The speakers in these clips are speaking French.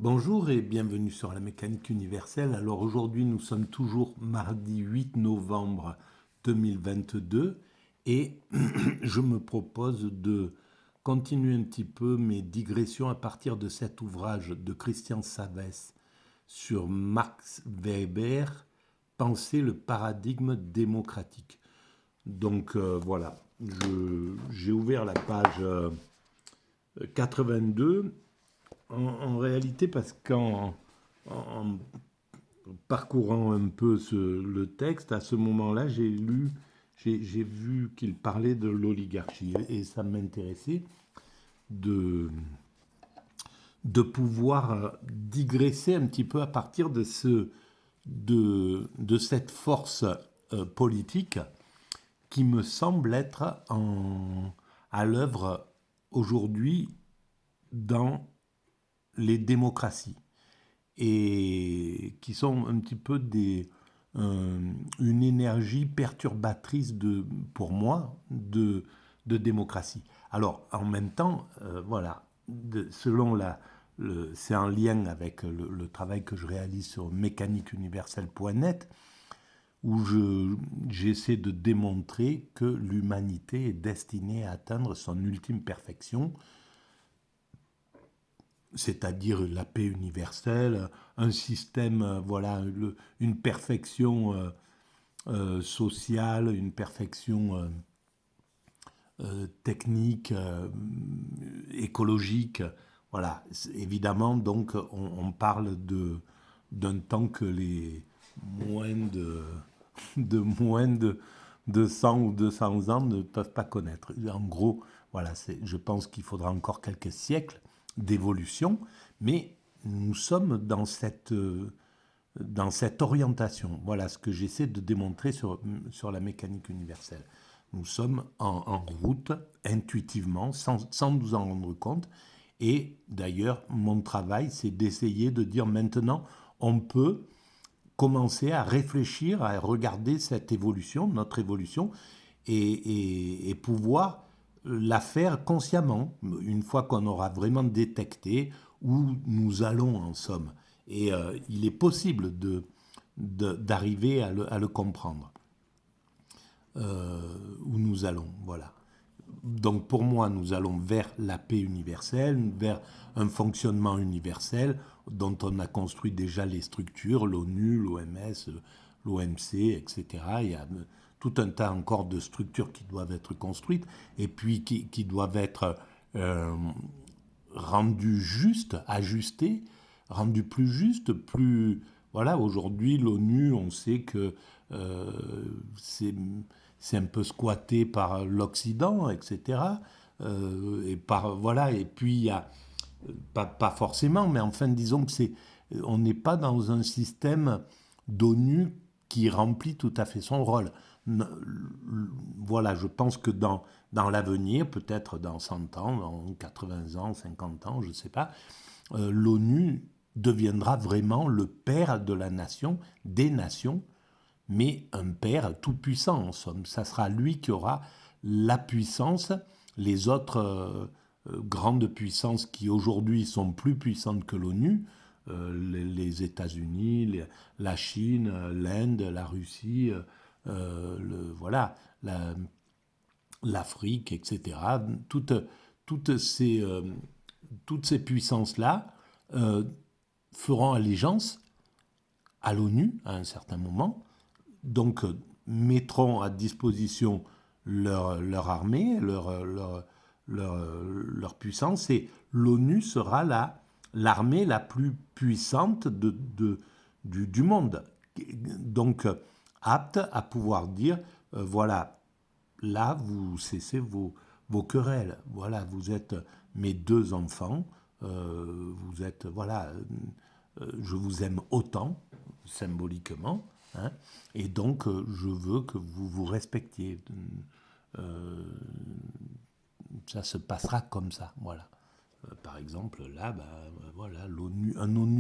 Bonjour et bienvenue sur la mécanique universelle. Alors aujourd'hui nous sommes toujours mardi 8 novembre 2022 et je me propose de continuer un petit peu mes digressions à partir de cet ouvrage de Christian Savès sur Max Weber, Penser le paradigme démocratique. Donc voilà, j'ai ouvert la page 82 en réalité, parce en parcourant un peu le texte, à ce moment-là, j'ai vu qu'il parlait de l'oligarchie et ça m'intéressait de, de pouvoir digresser un petit peu à partir de cette force politique qui me semble être à l'œuvre aujourd'hui dans les démocraties et qui sont un petit peu une énergie perturbatrice pour moi de démocratie. Alors en même temps, voilà, selon c'est en lien avec le travail que je réalise sur mécaniqueuniverselle.net où j'essaie de démontrer que l'humanité est destinée à atteindre son ultime perfection, c'est-à-dire la paix universelle, un système, voilà, une perfection sociale, une perfection technique, écologique. Voilà, évidemment, donc, on parle d'un temps que les moins de 100 ou 200 ans ne peuvent pas connaître. En gros, voilà, je pense qu'il faudra encore quelques siècles d'évolution, mais nous sommes dans cette orientation. Voilà ce que j'essaie de démontrer sur la mécanique universelle. Nous sommes en route, intuitivement, sans nous en rendre compte. Et d'ailleurs, mon travail, c'est d'essayer de dire maintenant, on peut commencer à réfléchir, à regarder cette évolution, notre évolution, et pouvoir la faire consciemment, une fois qu'on aura vraiment détecté où nous allons en somme. Et il est possible d'arriver à le comprendre, où nous allons, voilà. Donc pour moi, nous allons vers la paix universelle, vers un fonctionnement universel dont on a construit déjà les structures, l'ONU, l'OMS, l'OMC, etc. Il y a tout un tas encore de structures qui doivent être construites et puis qui doivent être euh, rendues justes, ajustées, rendues plus justes, plus... Voilà, aujourd'hui, l'ONU, on sait que euh, c'est c'est un peu squatté par l'Occident, etc. Voilà, et puis il y a pas forcément, mais enfin disons que on n'est pas dans un système d'ONU qui remplit tout à fait son rôle. Voilà, je pense que dans l'avenir, peut-être dans 100 ans, dans 80 ans, 50 ans, je ne sais pas, l'ONU deviendra vraiment le père de la nation, des nations, mais un père tout-puissant en somme. Ça sera lui qui aura la puissance. Les autres grandes puissances qui aujourd'hui sont plus puissantes que l'ONU, les États-Unis, la Chine, l'Inde, la Russie, voilà, l'Afrique, etc. Toutes ces, euh, toutes ces puissances-là euh, feront allégeance à l'ONU à un certain moment, donc mettront à disposition leur armée, leur puissance, et l'ONU sera l'armée la plus puissante du monde. Donc apte à pouvoir dire, voilà, là, vous cessez vos querelles. Voilà, vous êtes mes deux enfants. Vous êtes, voilà, je vous aime autant, symboliquement, hein, et donc je veux que vous vous respectiez. Euh, Ça se passera comme ça, voilà. Par exemple, là, voilà,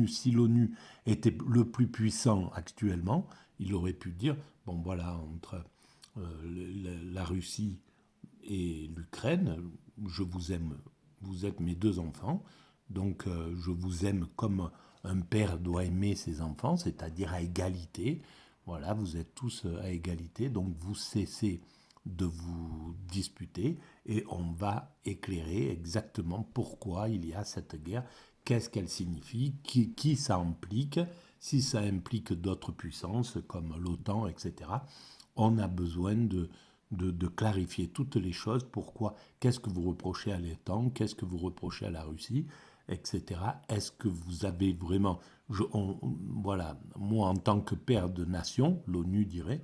si l'ONU était le plus puissant actuellement, il aurait pu dire, bon voilà, entre la Russie et l'Ukraine, je vous aime, vous êtes mes deux enfants, Donc je vous aime comme un père doit aimer ses enfants, c'est-à-dire à égalité. Voilà, vous êtes tous à égalité, donc vous cessez de vous disputer et on va éclairer exactement pourquoi il y a cette guerre, qu'est-ce qu'elle signifie, qui ça implique, si ça implique d'autres puissances comme l'OTAN, etc. On a besoin de clarifier toutes les choses, pourquoi, qu'est-ce que vous reprochez à l'OTAN, qu'est-ce que vous reprochez à la Russie, etc. Est-ce que vous avez vraiment... voilà, moi en tant que père de nation, l'ONU dirait,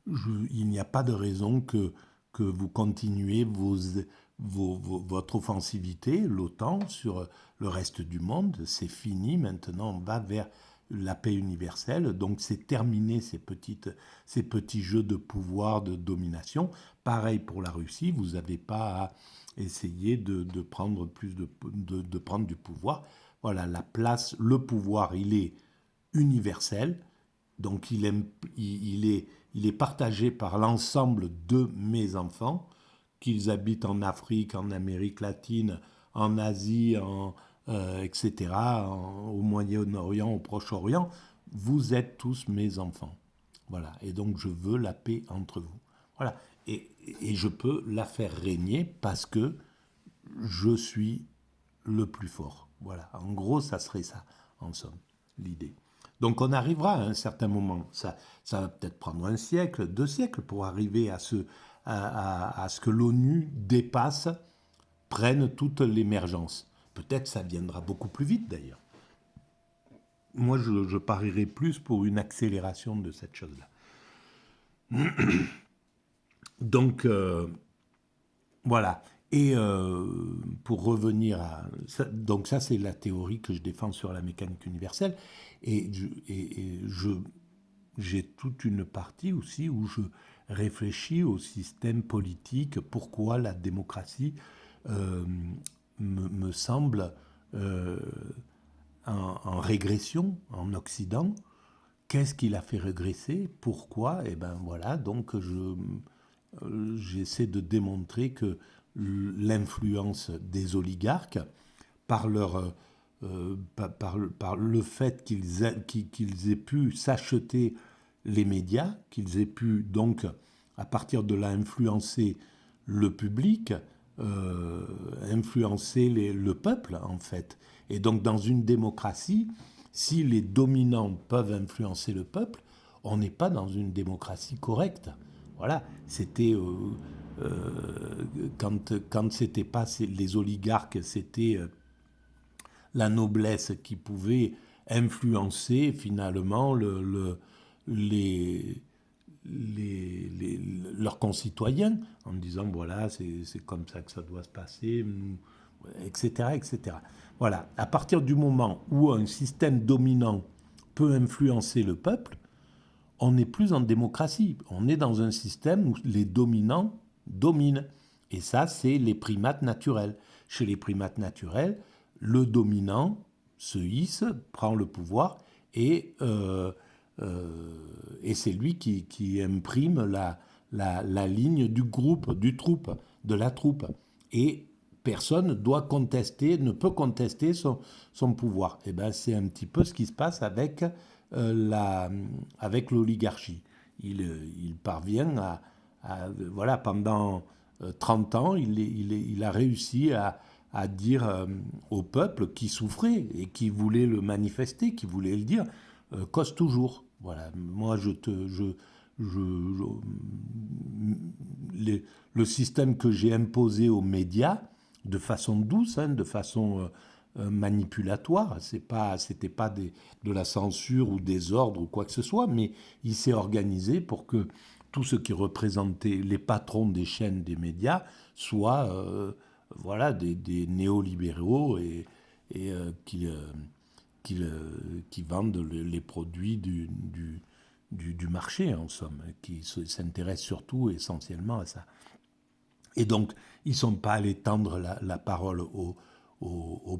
il n'y a pas de raison que vous continuez votre offensivité, l'OTAN, sur le reste du monde. C'est fini, maintenant on va vers la paix universelle. Donc c'est terminé ces petits jeux de pouvoir, de domination. Pareil pour la Russie, vous n'avez pas à essayer de prendre de prendre du pouvoir. Voilà, la place, le pouvoir, il est universel. Donc il est partagé par l'ensemble de mes enfants, qu'ils habitent en Afrique, en Amérique latine, en Asie, etc., au Moyen-Orient, au Proche-Orient. Vous êtes tous mes enfants. Voilà. Et donc je veux la paix entre vous. Voilà. Et je peux la faire régner parce que je suis le plus fort. Voilà. En gros, ça serait ça, en somme, l'idée. Donc on arrivera à un certain moment. Ça va peut-être prendre un siècle, 2 siècles pour arriver à ce que l'ONU dépasse, prenne toute l'émergence. Peut-être ça viendra beaucoup plus vite d'ailleurs. Moi, je parierais plus pour une accélération de cette chose-là. Donc, voilà. Et pour revenir à... donc ça, c'est la théorie que je défends sur la mécanique universelle. Et j'ai toute une partie aussi où je réfléchis au système politique, pourquoi la démocratie me semble en régression en Occident. Qu'est-ce qui l'a fait régresser? Pourquoi? Et ben voilà, donc j'essaie de démontrer que l'influence des oligarques, par par le fait qu'ils aient pu s'acheter les médias, qu'ils aient pu donc, à partir de là, influencer le public, influencer le peuple, en fait. Et donc, dans une démocratie, si les dominants peuvent influencer le peuple, on n'est pas dans une démocratie correcte. Voilà, c'était quand c'était pas les oligarques, c'était la noblesse qui pouvait influencer finalement les, leurs concitoyens en disant voilà, c'est comme ça que ça doit se passer, etc., etc. Voilà, à partir du moment où un système dominant peut influencer le peuple, on n'est plus en démocratie. On est dans un système où les dominants dominent. Et ça, c'est les primates naturels. Chez les primates naturels, le dominant se hisse, prend le pouvoir et c'est lui qui imprime la ligne du groupe, de la troupe. Et personne doit contester, ne peut contester son pouvoir. Et ben c'est un petit peu ce qui se passe avec avec l'oligarchie. Il parvient voilà, pendant 30 ans, il a réussi à dire au peuple qui souffrait et qui voulait le manifester, qui voulait le dire, cause toujours. Voilà, moi le système que j'ai imposé aux médias, de façon douce, hein, de façon manipulatoire, c'était pas de la censure ou des ordres ou quoi que ce soit, mais il s'est organisé pour que tout ce qui représentait les patrons des chaînes des médias soient voilà, des néolibéraux et qui vendent les produits du marché, en somme, qui s'intéressent surtout essentiellement à ça. Et donc, ils ne sont pas allés tendre la parole au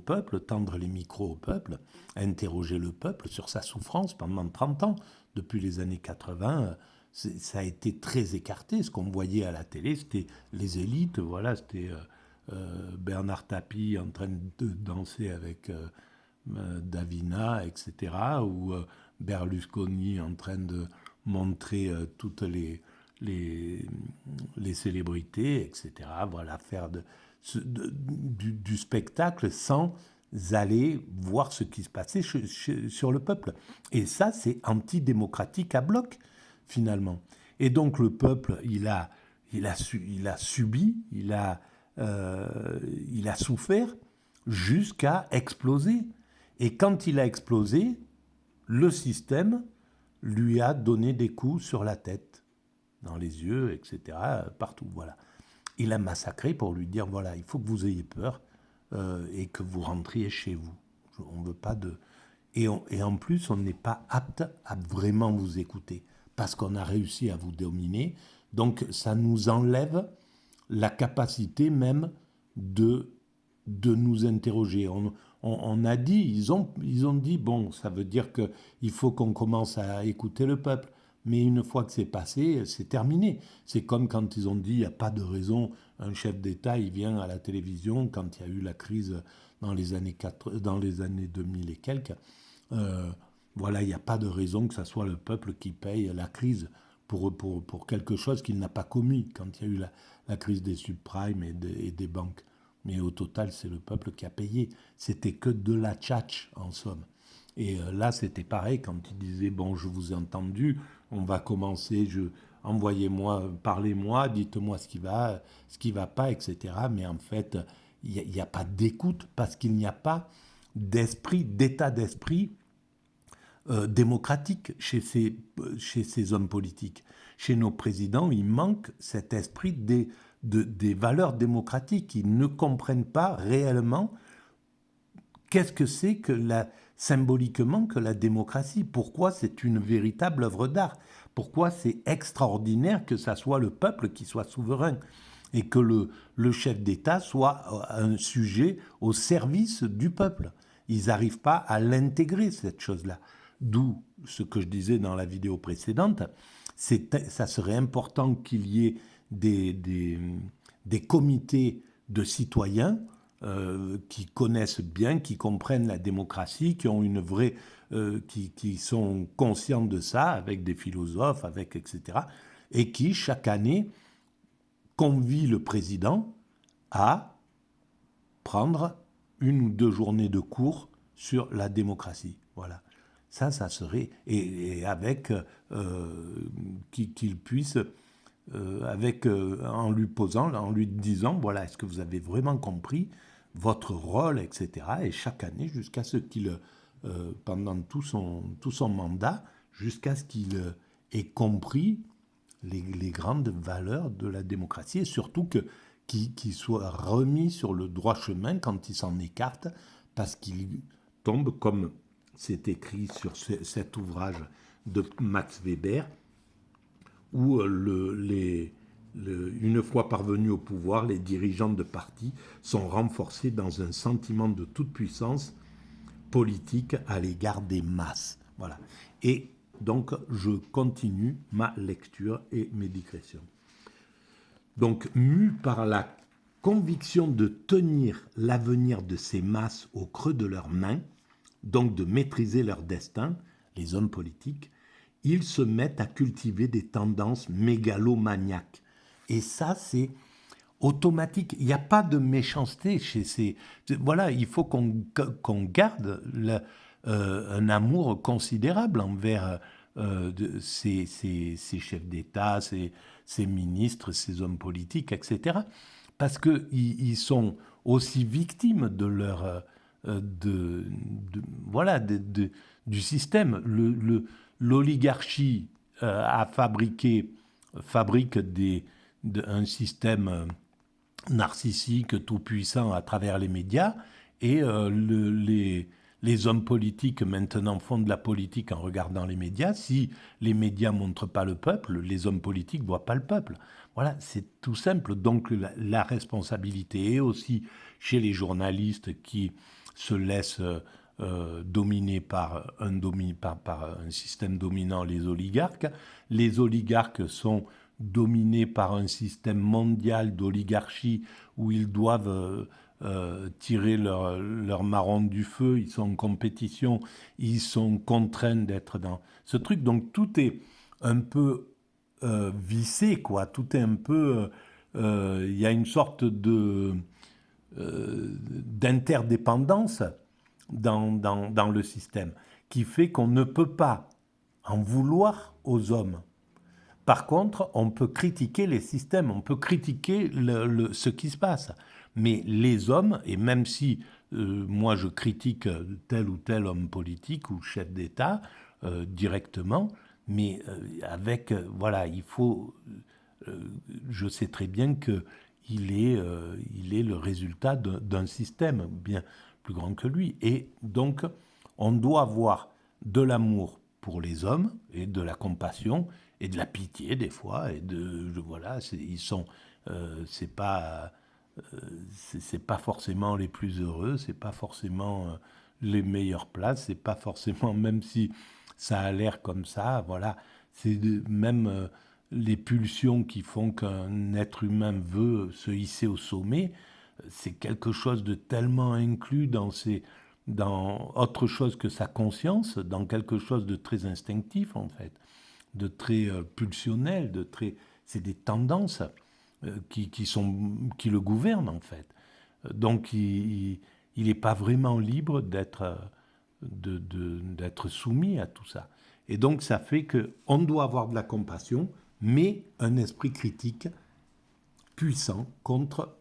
peuple, tendre les micros au peuple, interroger le peuple sur sa souffrance pendant 30 ans. Depuis les années 80, ça a été très écarté. Ce qu'on voyait à la télé, c'était les élites, voilà, c'était Bernard Tapie en train de danser avec Davina, etc., ou Berlusconi en train de montrer toutes les, les célébrités, etc. Voilà, faire du spectacle sans aller voir ce qui se passait sur le peuple. Et ça, c'est antidémocratique à bloc, finalement. Et donc le peuple, il a subi, il a souffert jusqu'à exploser. Et quand il a explosé, le système lui a donné des coups sur la tête, dans les yeux, etc., partout. Voilà. Il a massacré pour lui dire, voilà, il faut que vous ayez peur et que vous rentriez chez vous. On veut pas de... Et en plus, on n'est pas apte à vraiment vous écouter parce qu'on a réussi à vous dominer. Donc, ça nous enlève la capacité même de nous interroger. On a dit, ils ont dit, bon, ça veut dire qu'il faut qu'on commence à écouter le peuple. Mais une fois que c'est passé, c'est terminé. C'est comme quand ils ont dit, il n'y a pas de raison, un chef d'État, il vient à la télévision quand il y a eu la crise dans les années 2000 et quelques. Euh, voilà, il n'y a pas de raison que ce soit le peuple qui paye la crise pour quelque chose qu'il n'a pas commis quand il y a eu la crise des subprimes et des banques. Mais au total, c'est le peuple qui a payé. C'était que de la tchatch, en somme. Et là, c'était pareil quand il disait, bon, je vous ai entendu, on va commencer, envoyez-moi, parlez-moi, dites-moi ce qui va pas, etc. Mais en fait, il n'y a pas d'écoute parce qu'il n'y a pas d'état d'esprit démocratique chez ces hommes politiques. Chez nos présidents, il manque cet esprit des valeurs démocratiques. Ils ne comprennent pas réellement qu'est-ce que c'est symboliquement que la démocratie. Pourquoi c'est une véritable œuvre d'art. Pourquoi c'est extraordinaire que ça soit le peuple qui soit souverain et que le chef d'État soit un sujet au service du peuple. Ils n'arrivent pas à l'intégrer, cette chose-là. D'où ce que je disais dans la vidéo précédente, ça serait important qu'il y ait des comités de citoyens qui connaissent bien, qui comprennent la démocratie, qui ont une vraie, qui sont conscients de ça, avec des philosophes, etc., et qui chaque année convient le président à prendre 1 ou 2 journées de cours sur la démocratie. Voilà. Ça serait... Et avec qu'il puisse... en lui posant, en lui disant, voilà, est-ce que vous avez vraiment compris votre rôle, etc. Et chaque année, jusqu'à ce qu'il, pendant tout son mandat, jusqu'à ce qu'il ait compris les grandes valeurs de la démocratie et surtout qu'il soit remis sur le droit chemin quand il s'en écarte, parce qu'il tombe, comme c'est écrit sur cet ouvrage de Max Weber, où une fois parvenus au pouvoir, les dirigeants de partis sont renforcés dans un sentiment de toute puissance politique à l'égard des masses. Voilà. Et donc, je continue ma lecture et mes digressions. Donc, mu par la conviction de tenir l'avenir de ces masses au creux de leurs mains, donc de maîtriser leur destin, les hommes politiques, ils se mettent à cultiver des tendances mégalomaniaques. Et ça, c'est automatique. Il n'y a pas de méchanceté chez ces... Voilà, il faut qu'on garde un amour considérable envers ces chefs d'État, ces ministres, ces hommes politiques, etc. Parce qu'ils sont aussi victimes de leur... voilà, du système. L'oligarchie fabrique un système narcissique, tout-puissant à travers les médias, et les hommes politiques maintenant font de la politique en regardant les médias. Si les médias ne montrent pas le peuple, les hommes politiques ne voient pas le peuple. Voilà, c'est tout simple. Donc la responsabilité est aussi chez les journalistes qui se laissent dominés par un système dominant, les oligarques. Les oligarques sont dominés par un système mondial d'oligarchie où ils doivent tirer leur marron du feu, ils sont en compétition, ils sont contraints d'être dans ce truc. Donc tout est un peu vissé, quoi. Tout est un peu... Il y a une sorte d'interdépendance dans le système qui fait qu'on ne peut pas en vouloir aux hommes. Par contre, on peut critiquer les systèmes, on peut critiquer ce qui se passe. Mais les hommes, et même si moi je critique tel ou tel homme politique ou chef d'État directement, mais voilà, il faut... je sais très bien qu'il est le résultat d'un système bien plus grand que lui. Et donc, on doit avoir de l'amour pour les hommes et de la compassion et de la pitié des fois. Et voilà, c'est pas forcément les plus heureux, c'est pas forcément les meilleures places, c'est pas forcément, même si ça a l'air comme ça, voilà, c'est même les pulsions qui font qu'un être humain veut se hisser au sommet, c'est quelque chose de tellement inclus dans autre chose que sa conscience, dans quelque chose de très instinctif en fait, de très pulsionnel, c'est des tendances qui le gouvernent en fait. Donc il n'est pas vraiment libre d'être soumis à tout ça. Et donc ça fait qu'on doit avoir de la compassion, mais un esprit critique puissant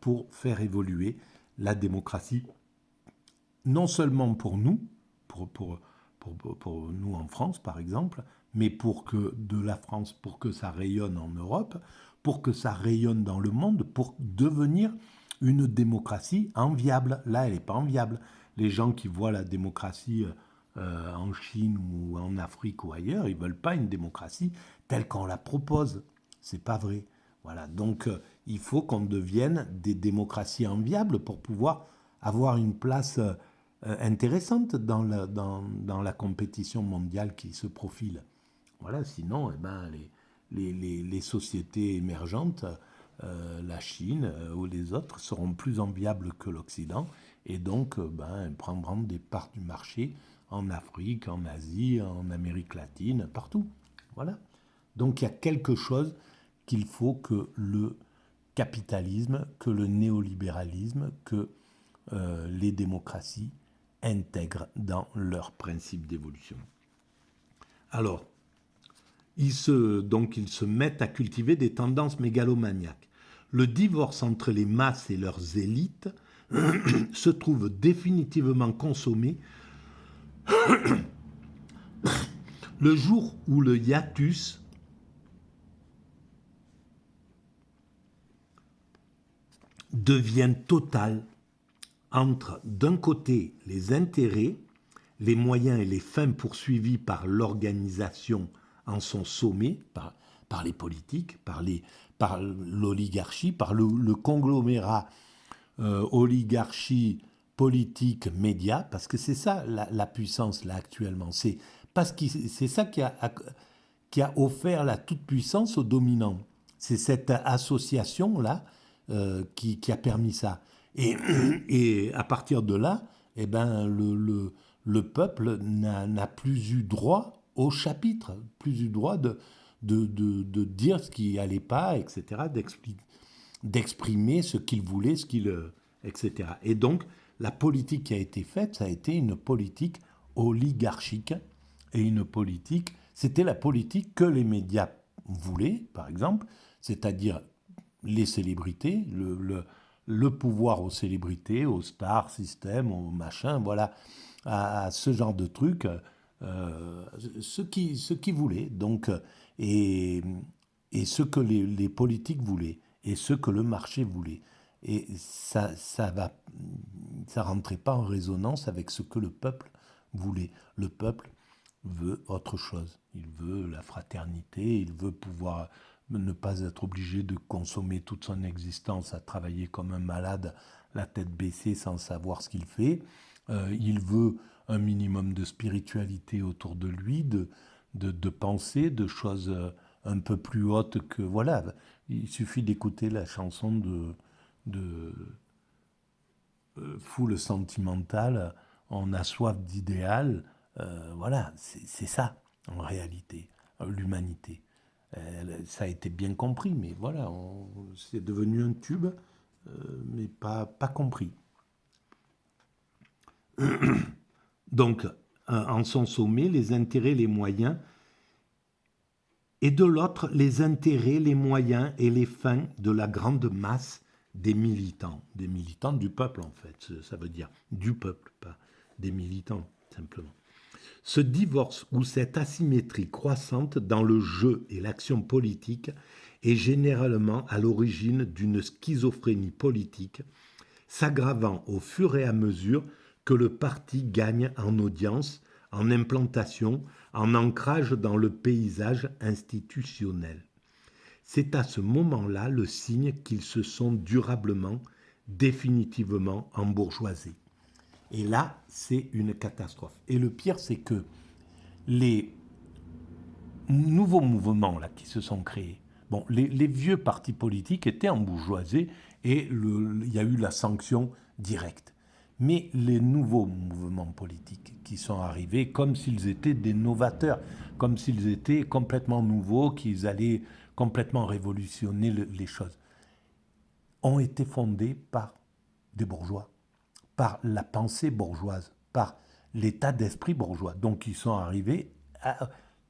pour faire évoluer la démocratie, non seulement pour nous, pour nous en France par exemple, mais pour que de la France, pour que ça rayonne en Europe, pour que ça rayonne dans le monde, pour devenir une démocratie enviable. Là, elle n'est pas enviable. Les gens qui voient la démocratie en Chine ou en Afrique ou ailleurs, ils ne veulent pas une démocratie telle qu'on la propose. C'est pas vrai. Voilà. Donc, il faut qu'on devienne des démocraties enviables pour pouvoir avoir une place intéressante dans la compétition mondiale qui se profile. Voilà, sinon, eh ben, les sociétés émergentes, la Chine ou les autres, seront plus enviables que l'Occident et donc elles prendront des parts du marché en Afrique, en Asie, en Amérique latine, partout. Voilà. Donc il y a quelque chose qu'il faut que le capitalisme, que le néolibéralisme, que les démocraties intègrent dans leurs principes d'évolution. Alors, ils se mettent à cultiver des tendances mégalomaniaques. Le divorce entre les masses et leurs élites se trouve définitivement consommé le jour où le hiatus devient total entre, d'un côté, les intérêts, les moyens et les fins poursuivis par l'organisation en son sommet, par les politiques, par l'oligarchie, par le conglomérat oligarchie politique média, parce que c'est ça la puissance là actuellement. C'est ça qui a offert la toute-puissance aux dominants. C'est cette association-là qui a permis ça. Et à partir de là, eh ben, le peuple n'a plus eu droit au chapitre, plus eu droit de dire ce qui n'allait pas, etc., d'exprimer ce qu'il voulait, etc. Et donc, la politique qui a été faite, ça a été une politique oligarchique et une politique, c'était la politique que les médias voulaient, par exemple, c'est-à-dire les célébrités, le pouvoir aux célébrités, aux stars, système, aux machins, voilà, à ce genre de trucs, ce qui voulaient, donc, et ce que les politiques voulaient, et ce que le marché voulait. Et ça rentrait pas en résonance avec ce que le peuple voulait. Le peuple veut autre chose. Il veut la fraternité, il veut pouvoir ne pas être obligé de consommer toute son existence à travailler comme un malade, la tête baissée sans savoir ce qu'il fait. Il veut un minimum de spiritualité autour de lui, de pensée, de choses un peu plus haute que... Voilà, il suffit d'écouter la chanson de Foule sentimentale, on a soif d'idéal. Voilà, c'est ça, en réalité, l'humanité. Ça a été bien compris, mais voilà, c'est devenu un tube, mais pas compris. Donc, en son sommet, les intérêts, les moyens, et de l'autre, les intérêts, les moyens et les fins de la grande masse des militants du peuple en fait, ça veut dire du peuple, pas des militants simplement. Ce divorce ou cette asymétrie croissante dans le jeu et l'action politique est généralement à l'origine d'une schizophrénie politique, s'aggravant au fur et à mesure que le parti gagne en audience, en implantation, en ancrage dans le paysage institutionnel. C'est à ce moment-là le signe qu'ils se sont durablement, définitivement embourgeoisés. Et là, c'est une catastrophe. Et le pire, c'est que les nouveaux mouvements là, qui se sont créés, bon, les vieux partis politiques étaient embourgeoisés et il y a eu la sanction directe. Mais les nouveaux mouvements politiques qui sont arrivés comme s'ils étaient des novateurs, comme s'ils étaient complètement nouveaux, qu'ils allaient complètement révolutionner les choses, ont été fondés par des bourgeois, par la pensée bourgeoise, par l'état d'esprit bourgeois. Donc ils sont arrivés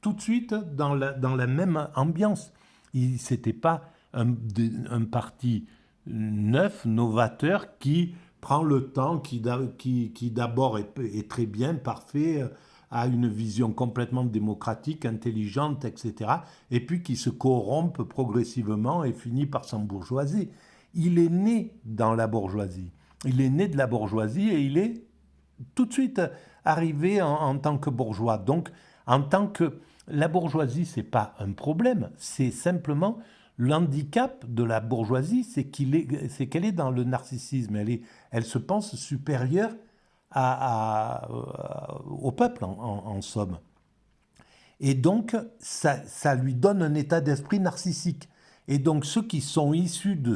tout de suite dans la même ambiance. Ce n'était pas un parti neuf, novateur, qui prend le temps, qui d'abord est très bien, parfait, a une vision complètement démocratique, intelligente, etc., et puis qui se corrompt progressivement et finit par s'embourgeoiser. Il est né dans la bourgeoisie. Il est né de la bourgeoisie et il est tout de suite arrivé en tant que bourgeois. Donc, en tant que... La bourgeoisie, ce n'est pas un problème, c'est simplement l'handicap de la bourgeoisie, c'est qu'elle est dans le narcissisme. Elle se pense supérieure au peuple, en somme. Et donc, ça lui donne un état d'esprit narcissique. Et donc, ceux qui sont issus de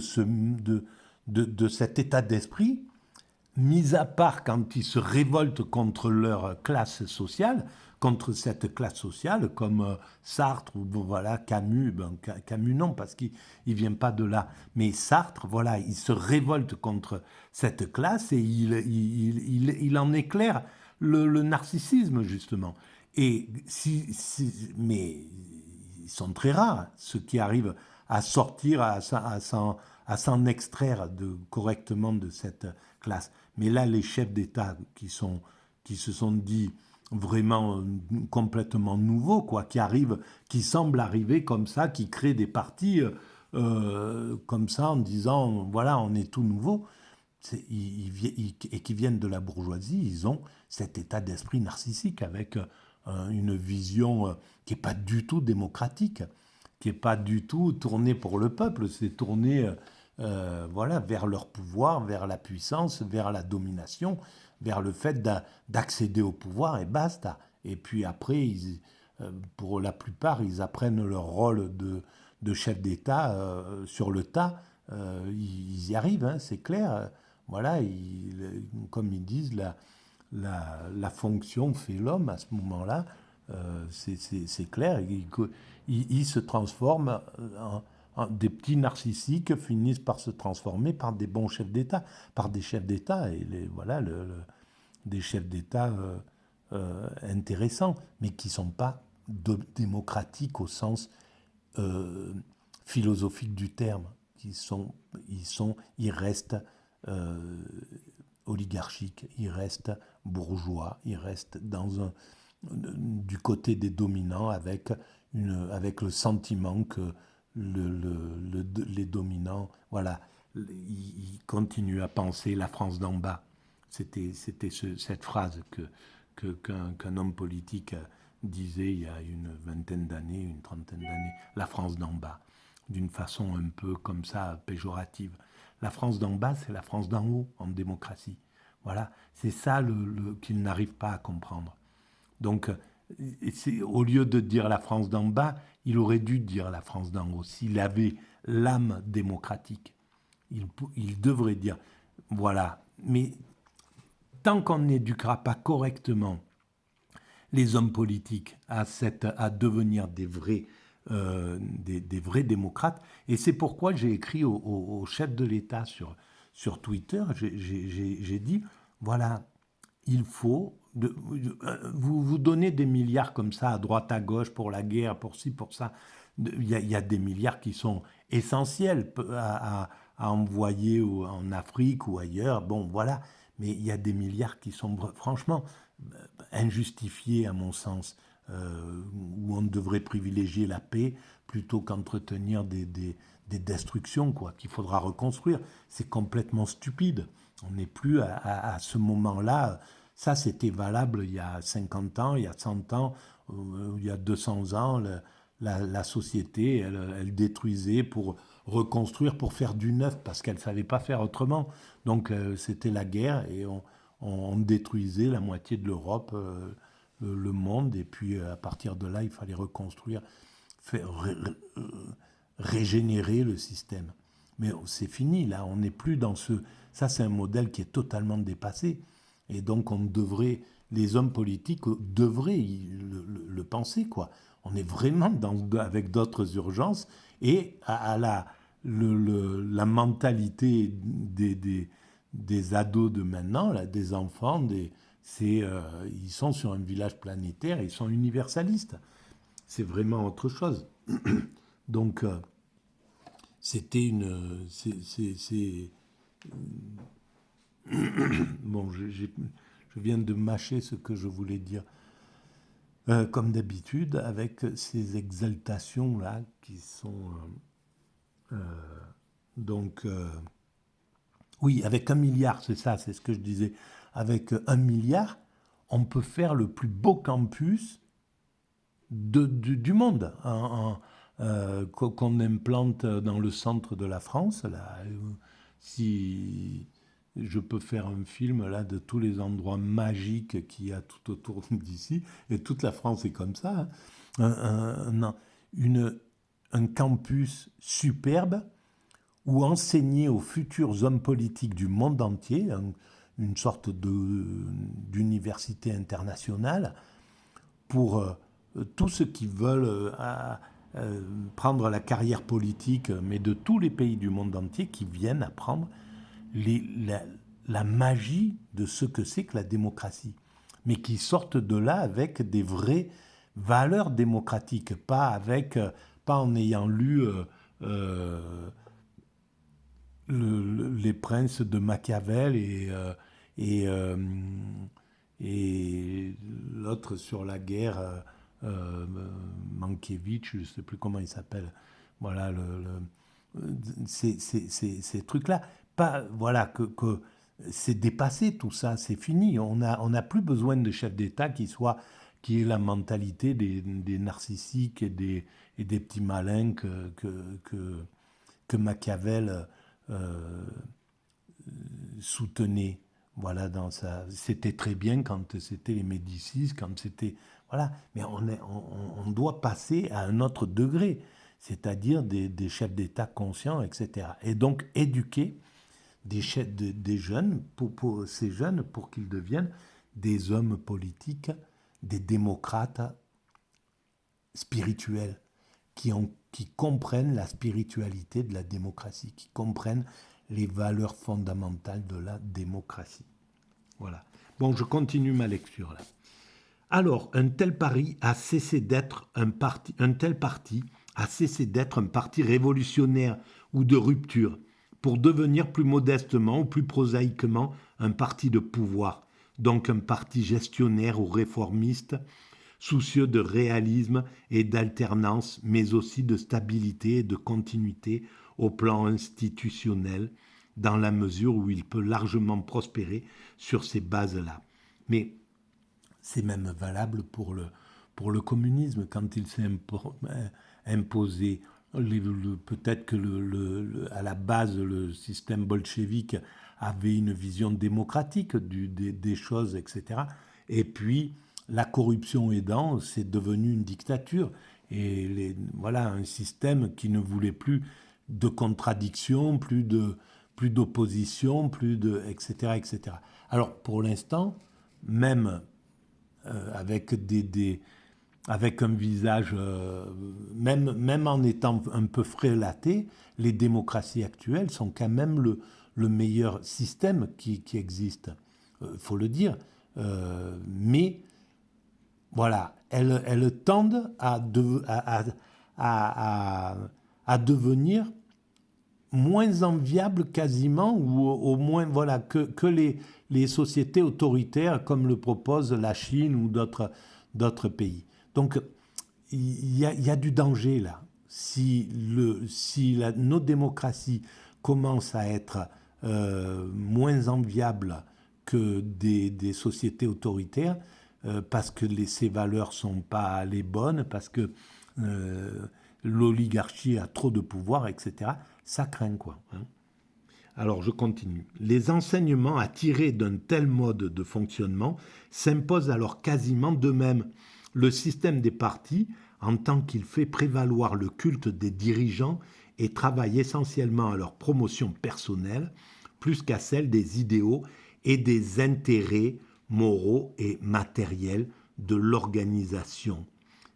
cet état d'esprit, mis à part quand ils se révoltent contre leur classe sociale, contre cette classe sociale, comme Sartre ou voilà, Camus, Camus non, parce qu'il ne vient pas de là, mais Sartre, voilà, il se révolte contre cette classe et il en éclaire le narcissisme, justement. Et mais ils sont très rares, ceux qui arrivent à sortir, à s'en extraire correctement de cette classe. Mais là, les chefs d'État qui se sont dit vraiment complètement nouveaux, quoi, qui semblent arriver comme ça, qui créent des partis comme ça en disant, voilà, on est tout nouveau, et qui viennent de la bourgeoisie, ils ont cet état d'esprit narcissique avec une vision qui n'est pas du tout démocratique, qui n'est pas du tout tournée pour le peuple, c'est tourné voilà, vers leur pouvoir, vers la puissance, vers la domination, vers le fait d'accéder au pouvoir et basta. Et puis après, pour la plupart, ils apprennent leur rôle de chef d'État sur le tas. Ils y arrivent, hein, c'est clair. Voilà, comme ils disent, la fonction fait l'homme à ce moment-là. C'est clair. Ils se transforment des petits narcissiques finissent par se transformer par des bons chefs d'État, par des chefs d'État, et voilà, des chefs d'État intéressants, mais qui ne sont pas démocratiques au sens philosophique du terme. Ils restent oligarchiques, ils restent bourgeois, ils restent du côté des dominants avec le sentiment que les dominants, voilà, ils continuent à penser la France d'en bas. C'était cette phrase qu'un homme politique disait il y a une vingtaine d'années, une trentaine d'années, la France d'en bas, d'une façon un peu comme ça, péjorative. La France d'en bas, c'est la France d'en haut en démocratie. Voilà, c'est ça qu'ils n'arrivent pas à comprendre. Donc, Au lieu de dire la France d'en bas, il aurait dû dire la France d'en haut. S'il avait l'âme démocratique, il devrait dire, voilà. Mais tant qu'on n'éduquera pas correctement les hommes politiques à devenir des vrais démocrates. Et c'est pourquoi j'ai écrit au chef de l'État sur Twitter, j'ai dit, voilà, il faut, vous donnez des milliards comme ça à droite, à gauche, pour la guerre, pour ci, pour ça. Il y a des milliards qui sont essentiels à envoyer en Afrique ou ailleurs. Bon, voilà. Mais il y a des milliards qui sont franchement injustifiés, à mon sens, où on devrait privilégier la paix plutôt qu'entretenir des destructions, quoi, qu'il faudra reconstruire. C'est complètement stupide. On n'est plus à ce moment-là. Ça, c'était valable il y a 50 ans, il y a 100 ans, il y a 200 ans. La société, elle détruisait pour reconstruire, pour faire du neuf, parce qu'elle ne savait pas faire autrement. Donc c'était la guerre et on détruisait la moitié de l'Europe, le monde, et puis à partir de là, il fallait reconstruire, faire, régénérer le système. Mais c'est fini, là, on n'est plus dans ce... Ça, c'est un modèle qui est totalement dépassé. Et donc, les hommes politiques devraient le penser, quoi. On est vraiment avec d'autres urgences et à la mentalité des ados de maintenant, là, des enfants, ils sont sur un village planétaire, ils sont universalistes. C'est vraiment autre chose. Donc, c'était une... Bon, je viens de mâcher ce que je voulais dire. Comme d'habitude, avec ces exaltations-là qui sont... donc, oui, avec 1 milliard, c'est ça, c'est ce que je disais. Avec 1 milliard, on peut faire le plus beau campus du monde, qu'on implante dans le centre de la France. Là, si je peux faire un film là de tous les endroits magiques qu'il y a tout autour d'ici, et toute la France est comme ça, hein, un campus superbe où enseigner aux futurs hommes politiques du monde entier, une sorte d'université internationale, pour tous ceux qui veulent prendre la carrière politique, mais de tous les pays du monde entier, qui viennent apprendre la magie de ce que c'est que la démocratie, mais qui sortent de là avec des vraies valeurs démocratiques, pas en ayant lu les princes de Machiavel et l'autre sur la guerre, Mankiewicz, je ne sais plus comment il s'appelle. Voilà, ces trucs-là. Pas, voilà, que c'est dépassé tout ça, c'est fini. On n'a plus besoin de chefs d'État qui aient la mentalité des narcissiques et des petits malins que Machiavel soutenait. Voilà, c'était très bien quand c'était les Médicis, quand c'était... Voilà, mais on doit passer à un autre degré, c'est-à-dire des chefs d'État conscients, etc. Et donc éduquer des jeunes, pour ces jeunes, pour qu'ils deviennent des hommes politiques, des démocrates spirituels, qui comprennent la spiritualité de la démocratie, qui comprennent les valeurs fondamentales de la démocratie. Voilà. Bon, je continue ma lecture là. Alors, un tel parti a cessé d'être un parti révolutionnaire ou de rupture, pour devenir plus modestement ou plus prosaïquement un parti de pouvoir, donc un parti gestionnaire ou réformiste, soucieux de réalisme et d'alternance, mais aussi de stabilité et de continuité au plan institutionnel, dans la mesure où il peut largement prospérer sur ces bases-là. Mais c'est même valable pour le communisme, quand il s'est imposé. Peut-être que à la base, le système bolchevique avait une vision démocratique des choses, etc. Et puis, la corruption aidant, c'est devenu une dictature. Et voilà, un système qui ne voulait plus de contradiction, plus d'opposition, etc., etc. Alors, pour l'instant, même avec avec un visage, même en étant un peu frélaté, les démocraties actuelles sont quand même le meilleur système qui existe. Il faut le dire. Mais voilà, elles tendent à devenir moins enviables quasiment, ou au moins voilà, que les sociétés autoritaires comme le propose la Chine ou d'autres pays. Donc il y a du danger là. Si nos démocraties commencent à être moins enviables que des sociétés autoritaires, parce que ces valeurs ne sont pas les bonnes, parce que l'oligarchie a trop de pouvoir, etc., ça craint quoi. Hein. Alors je continue. Les enseignements à tirer d'un tel mode de fonctionnement s'imposent alors quasiment d'eux-mêmes. Le système des partis, en tant qu'il fait prévaloir le culte des dirigeants et travaille essentiellement à leur promotion personnelle, plus qu'à celle des idéaux et des intérêts moraux et matériels de l'organisation,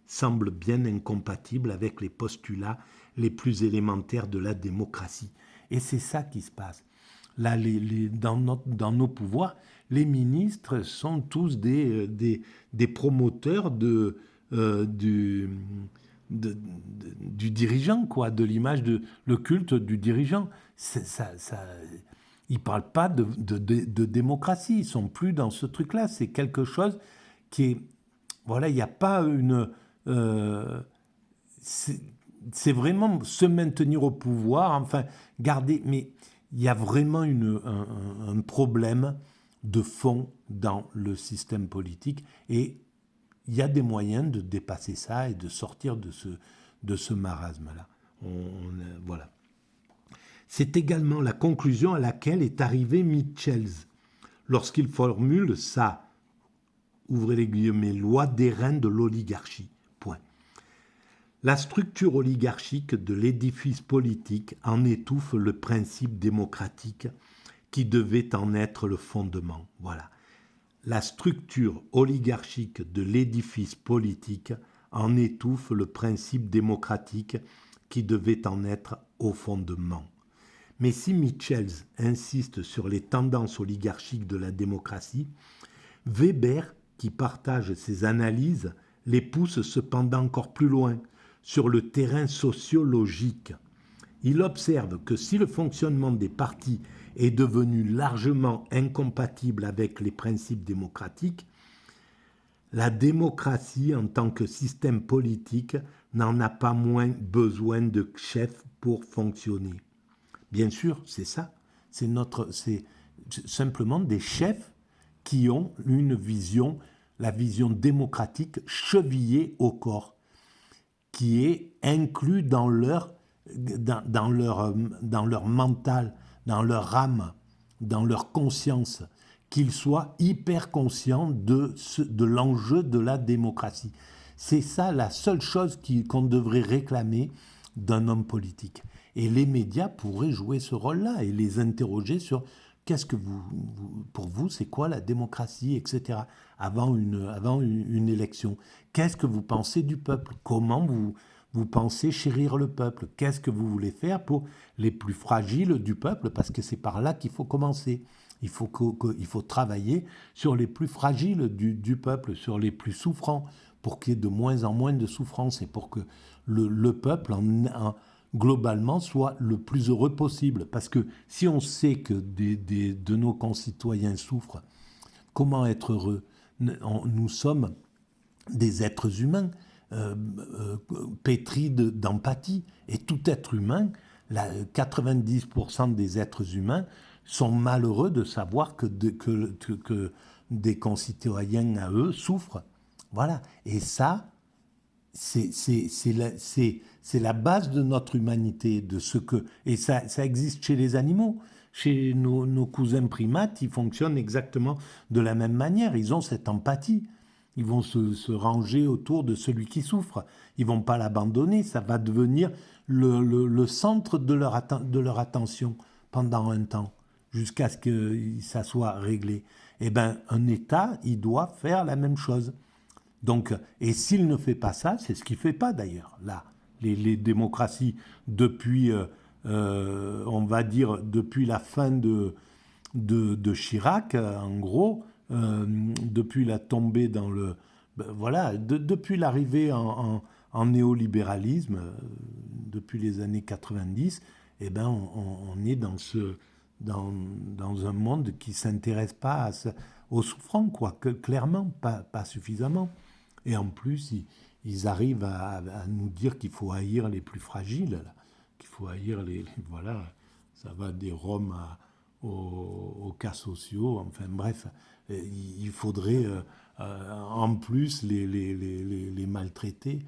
semble bien incompatible avec les postulats les plus élémentaires de la démocratie. Et c'est ça qui se passe. Là, dans nos pouvoirs, les ministres sont tous des promoteurs du dirigeant, quoi, de l'image, le culte du dirigeant. Ils ne parlent pas de démocratie, ils ne sont plus dans ce truc-là. C'est quelque chose qui est... Voilà, il n'y a pas une... c'est vraiment se maintenir au pouvoir, enfin, garder... Mais il y a vraiment un problème de fond dans le système politique et il y a des moyens de dépasser ça et de sortir de ce marasme-là. Voilà. C'est également la conclusion à laquelle est arrivé Michels lorsqu'il formule sa, ouvrez les guillemets, loi d'airain de l'oligarchie. Point. La structure oligarchique de l'édifice politique en étouffe le principe démocratique qui devait en être le fondement. Voilà. La structure oligarchique de l'édifice politique en étouffe le principe démocratique qui devait en être au fondement. Mais si Michels insiste sur les tendances oligarchiques de la démocratie, Weber, qui partage ses analyses, les pousse cependant encore plus loin, sur le terrain sociologique. Il observe que si le fonctionnement des partis est devenu largement incompatible avec les principes démocratiques, la démocratie en tant que système politique n'en a pas moins besoin de chefs pour fonctionner. Bien sûr, c'est ça. C'est simplement des chefs qui ont une vision, la vision démocratique chevillée au corps, qui est inclus dans leur mental, dans leur âme, dans leur conscience, qu'ils soient hyper conscients de l'enjeu de la démocratie. C'est ça la seule chose qu'on devrait réclamer d'un homme politique. Et les médias pourraient jouer ce rôle-là et les interroger sur qu'est-ce que pour vous, c'est quoi la démocratie, etc. Avant une élection. Qu'est-ce que vous pensez du peuple? Comment vous pensez chérir le peuple? Qu'est-ce que vous voulez faire pour les plus fragiles du peuple? Parce que c'est par là qu'il faut commencer. Il faut travailler sur les plus fragiles du peuple, sur les plus souffrants, pour qu'il y ait de moins en moins de souffrance et pour que le peuple globalement soit le plus heureux possible. Parce que si on sait que de nos concitoyens souffrent, comment être heureux? Nous sommes des êtres humains pétris d'empathie. Et tout être humain, 90% des êtres humains sont malheureux de savoir que des concitoyens à eux souffrent. Voilà. Et ça, c'est la base de notre humanité, et ça existe chez les animaux. Chez nos cousins primates, ils fonctionnent exactement de la même manière. Ils ont cette empathie. Ils vont se ranger autour de celui qui souffre. Ils vont pas l'abandonner. Ça va devenir le centre de de leur attention pendant un temps, jusqu'à ce que ça soit réglé. Eh bien, un État, il doit faire la même chose. Donc, et s'il ne fait pas ça, c'est ce qu'il ne fait pas d'ailleurs. Là, les démocraties, depuis, on va dire, depuis la fin de Chirac, en gros, depuis la tombée dans le... Voilà, depuis l'arrivée en néolibéralisme, depuis les années 90, eh ben, on est dans un monde qui ne s'intéresse pas aux souffrants, quoi, clairement, pas suffisamment. Et en plus, ils arrivent à nous dire qu'il faut haïr les plus fragiles, là, qu'il faut haïr voilà, ça va des Roms aux cas sociaux, enfin bref, il faudrait en plus les maltraiter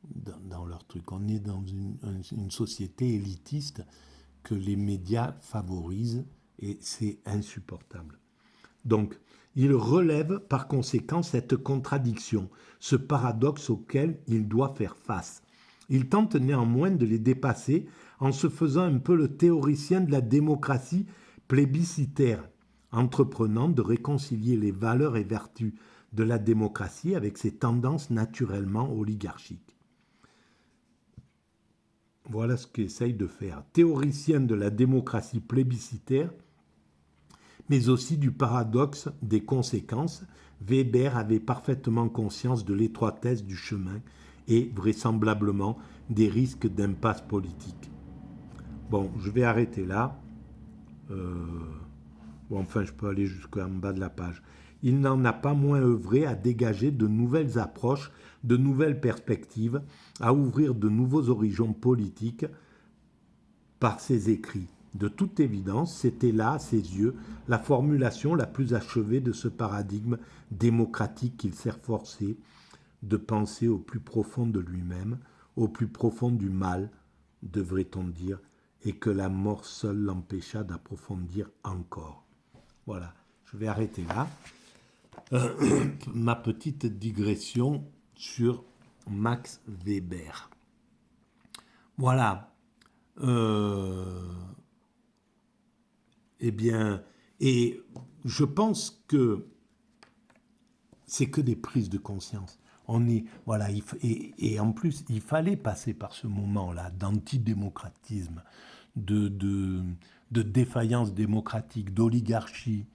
dans leur truc. On est dans une société élitiste que les médias favorisent et c'est insupportable. Donc, il relève par conséquent cette contradiction, ce paradoxe auquel il doit faire face. Il tente néanmoins de les dépasser en se faisant un peu le théoricien de la démocratie plébiscitaire, entreprenant de réconcilier les valeurs et vertus de la démocratie avec ses tendances naturellement oligarchiques. Voilà ce qu'essaye de faire. Théoricien de la démocratie plébiscitaire, mais aussi du paradoxe des conséquences, Weber avait parfaitement conscience de l'étroitesse du chemin et vraisemblablement des risques d'impasse politique. Bon, je vais arrêter là. Enfin, je peux aller jusqu'en bas de la page. Il n'en a pas moins œuvré à dégager de nouvelles approches, de nouvelles perspectives, à ouvrir de nouveaux horizons politiques par ses écrits. De toute évidence, c'était là, à ses yeux, la formulation la plus achevée de ce paradigme démocratique qu'il s'efforçait de penser au plus profond de lui-même, au plus profond du mal, devrait-on dire, et que la mort seule l'empêcha d'approfondir encore. Voilà, je vais arrêter là. Ma petite digression sur Max Weber. Voilà. Eh bien, et je pense que c'est que des prises de conscience. On est, voilà, et en plus, il fallait passer par ce moment-là d'antidémocratisme, de défaillance démocratique, d'oligarchie.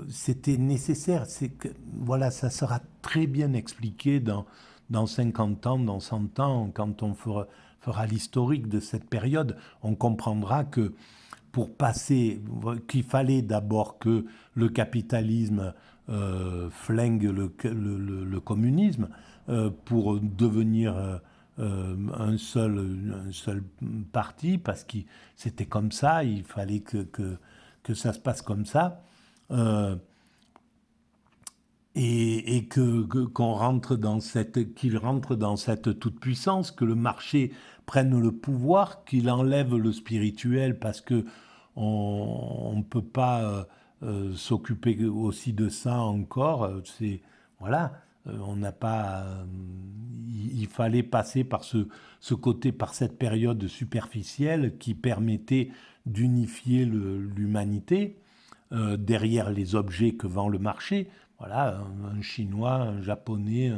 C'était nécessaire. Voilà, ça sera très bien expliqué dans 50 ans, dans 100 ans, quand on fera l'historique de cette période. On comprendra que pour passer, qu'il fallait d'abord que le capitalisme flingue le communisme pour devenir un seul parti, parce que c'était comme ça, il fallait que ça se passe comme ça. Et qu'on rentre qu'il rentre dans cette toute-puissance, que le marché prenne le pouvoir, qu'il enlève le spirituel, parce que on ne peut pas s'occuper aussi de ça encore. Voilà, on n'a pas. Il fallait passer par ce côté, par cette période superficielle qui permettait d'unifier l'humanité derrière les objets que vend le marché. Voilà, un Chinois, un Japonais,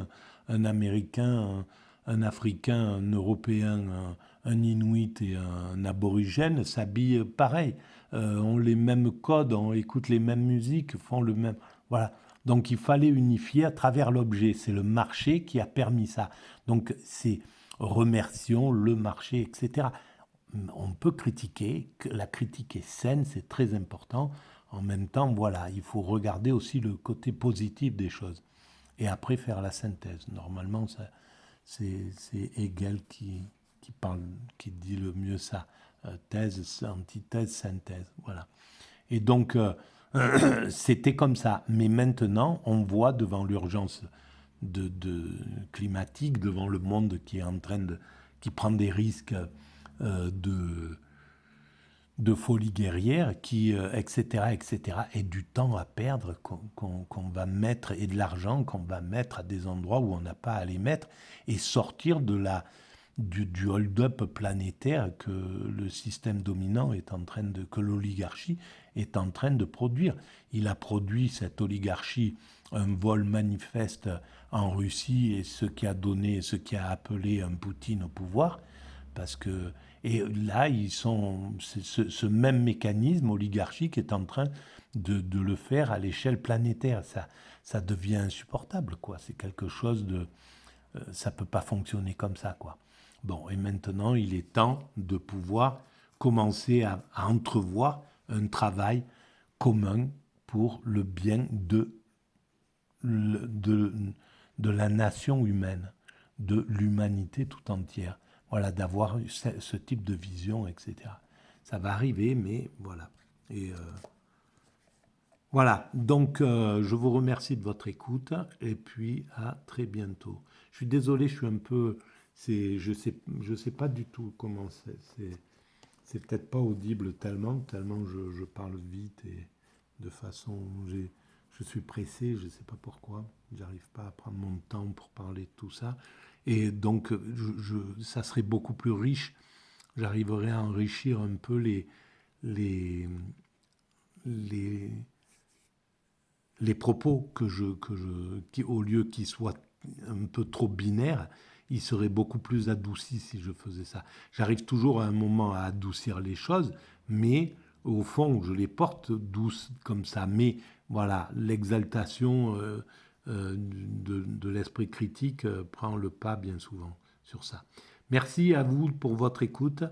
un Américain, un Africain, un Européen, un Inuit et un Aborigène s'habillent pareil, ont les mêmes codes, écoutent les mêmes musiques, font le même... Voilà. Donc il fallait unifier à travers l'objet. C'est le marché qui a permis ça. Donc c'est remercions le marché, etc. On peut critiquer, la critique est saine, c'est très important. En même temps, voilà, il faut regarder aussi le côté positif des choses. Et après, faire la synthèse. Normalement, c'est Hegel qui dit le mieux ça. Thèse, antithèse, synthèse. Voilà. Et donc, c'était comme ça. Mais maintenant, on voit devant l'urgence climatique, devant le monde qui est en train qui prend des risques de de folie guerrière, qui, etc., etc., et du temps à perdre qu'on va mettre, et de l'argent qu'on va mettre à des endroits où on n'a pas à les mettre, et sortir du hold-up planétaire que le système dominant est en train que l'oligarchie est en train de produire. Il a produit, cette oligarchie, un vol manifeste en Russie, et ce qui a appelé un Poutine au pouvoir, parce que et là, ce même mécanisme oligarchique est en train de le faire à l'échelle planétaire. Ça devient insupportable, quoi. C'est quelque chose de, ça peut pas fonctionner comme ça, quoi. Bon, et maintenant, il est temps de pouvoir commencer à entrevoir un travail commun pour le bien de, de la nation humaine, de l'humanité tout entière. Voilà, d'avoir ce type de vision, etc. Ça va arriver, mais voilà. Et voilà, donc je vous remercie de votre écoute et puis à très bientôt. Je suis désolé, je suis un peu, je sais pas du tout comment c'est peut-être pas audible tellement je parle vite et de façon, je suis pressé, je sais pas pourquoi, j'arrive pas à prendre mon temps pour parler de tout ça. Et donc, ça serait beaucoup plus riche. J'arriverai à enrichir un peu les, les, les propos qui, au lieu qu'ils soient un peu trop binaires, ils seraient beaucoup plus adoucis si je faisais ça. J'arrive toujours à un moment à adoucir les choses, mais au fond, je les porte douces comme ça. Mais voilà, l'exaltation de l'esprit critique prend le pas bien souvent sur ça. Merci à vous pour votre écoute.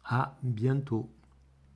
À bientôt.